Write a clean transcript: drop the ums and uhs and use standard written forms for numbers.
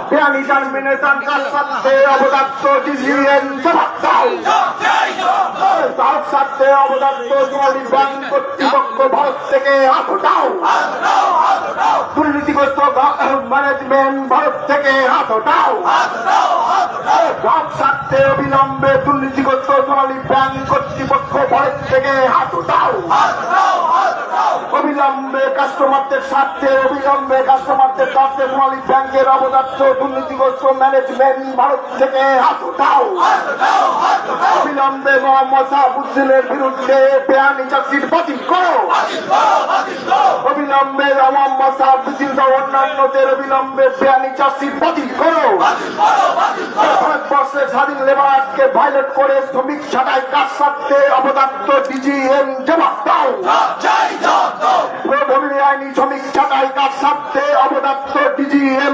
বেআইনি টার্মিনেশন কাজ সাথে অবদার্থ ডিজিএম জবাব দাও। ভারত সাথে অবদার্থ সোনালী ব্যাংক কর্তৃপক্ষ ভারত থেকে হাত ওঠাও। দুর্নীতিগ্রস্ত ম্যানেজমেন্ট ভারত থেকে হাত ওঠাও। ভারত সাথে অবিলম্বে দুর্নীতিগ্রস্ত সোনালী ব্যাংক কর্তৃপক্ষ ভারত থেকে হাত ওঠাও। অবিলম্বে কাস্টমারদের স্বার্থে সোনালী ব্যাংকের অবদার্থ দুর্নীতিগ্রস্ত ম্যানেজমেন্ট ভারত থেকে হাত ওঠাও। অবিলম্বে মোহাম্মদ শাহাবুদ্দিনের বিরুদ্ধে বেআইনি চার্জশিট বাতিল করো। অবিলম্বে মোহাম্মদ শাহাবুদ্দিন সহ অন্যান্যদের অবিলম্বে বেআইনি চার্জশিট বাতিল করো। ভারতবর্ষের স্বাধীন লেবার অ্যাক্টকে ভায়োলেট করে শ্রমিক ছাঁটাই কাজ সাথে অবদার্থ ডিজিএম জবাব দাও। আইনি শ্রমিক ছাঁটাই কাজ সাথে অবদার্থ ডিজিএম